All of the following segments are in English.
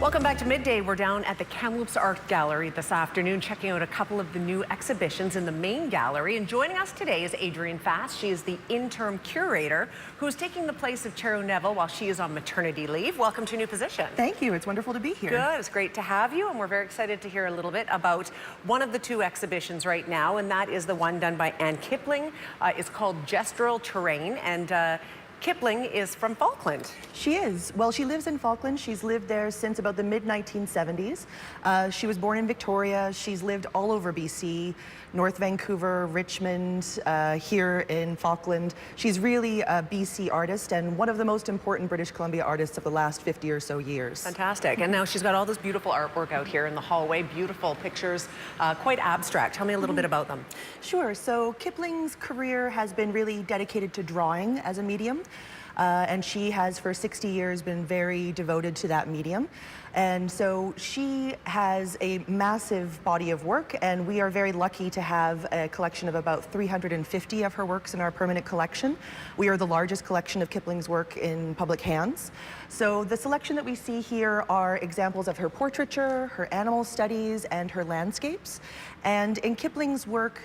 Welcome back to Midday. We're down at the Kamloops Art Gallery this afternoon, checking out a couple of the new exhibitions in the main gallery. And joining us today is Adrienne Fast. She is the interim curator who is taking the place of Chair Neville while she is on maternity leave. Welcome to a new position. Thank you. It's wonderful to be here. Good. It's great to have you. And we're very excited to hear a little bit about one of the two exhibitions right now. And that is the one done by Kipling. It's called Gestural Terrain. And Kipling is from Falkland. She is. Well, she lives in Falkland. She's lived there since about the mid-1970s. She was born in Victoria. She's lived all over BC, North Vancouver, Richmond, here in Falkland. She's really a BC artist and one of the most important British Columbia artists of the last 50 or so years. Fantastic. And now she's got all this beautiful artwork out here in the hallway, beautiful pictures, quite abstract. Tell me a little bit about them. Sure. So Kipling's career has been really dedicated to drawing as a medium. And she has for 60 years been very devoted to that medium. And so she has a massive body of work, and we are very lucky to have a collection of about 350 of her works in our permanent collection. We are the largest collection of Kipling's work in public hands. So the selection that we see here are examples of her portraiture, her animal studies, and her landscapes. And in Kipling's work,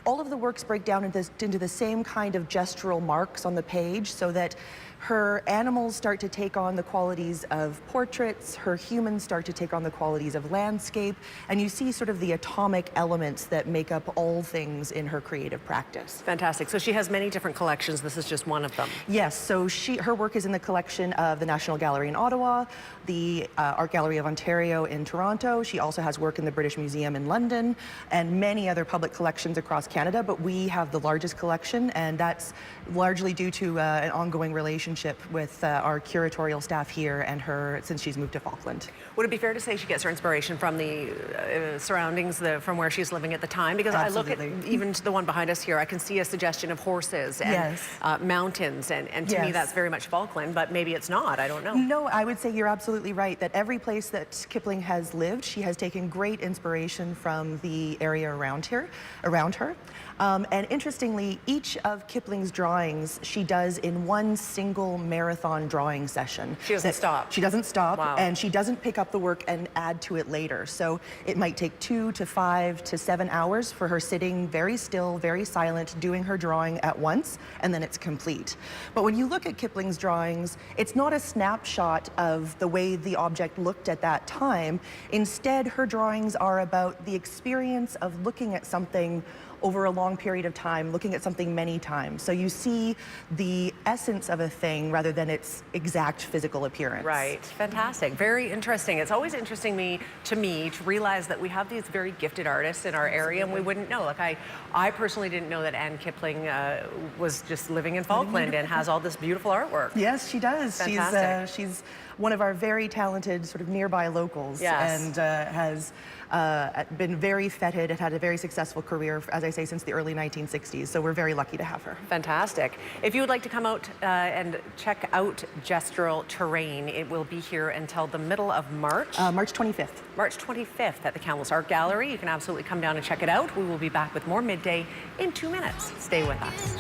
all of the works break down into the same kind of gestural marks on the page, so that her animals start to take on the qualities of portraits, her humans start to take on the qualities of landscape, and you see sort of the atomic elements that make up all things in her creative practice. Fantastic. So she has many different collections. This is just one of them. Yes, so her work is in the collection of the National Gallery in Ottawa, the Art Gallery of Ontario in Toronto. She also has work in the British Museum in London and many other public collections across Canada, but we have the largest collection, and that's largely due to an ongoing relationship with our curatorial staff here and her since she's moved to Falkland. Would it be fair to say she gets her inspiration from the surroundings, from where she's living at the time? Because Absolutely. I look at even the one behind us here, I can see a suggestion of horses and mountains, and to me that's very much Falkland, but maybe it's not, I don't know. No, I would say you're absolutely right, that every place that Kipling has lived, she has taken great inspiration from the area around her. And interestingly, each of Kipling's drawings she does in one single marathon drawing session. She doesn't stop. She doesn't stop, wow. And she doesn't pick up the work and add to it later. So it might take 2 to 5 to 7 hours for her sitting very still, very silent, doing her drawing at once, and then it's complete. But when you look at Kipling's drawings, it's not a snapshot of the way the object looked at that time. Instead, her drawings are about the experience of looking at something over a long period of time, looking at something many times. So you see the essence of a thing rather than its exact physical appearance. Right, fantastic, very interesting. It's always interesting to me to realize that we have these very gifted artists in our area and we wouldn't know. Like I personally didn't know that Kipling was just living in Falkland and has all this beautiful artwork. Yes, she does. Fantastic. She's one of our very talented sort of nearby locals. Yes. And has been very feted and had a very successful career, as I say, since the early 1960s. So we're very lucky to have her. Fantastic. If you would like to come out and check out Gestural Terrain, it will be here until the middle of March. March 25th. March 25th at the Kamloops Art Gallery. You can absolutely come down and check it out. We will be back with more Midday in 2 minutes. Stay with us.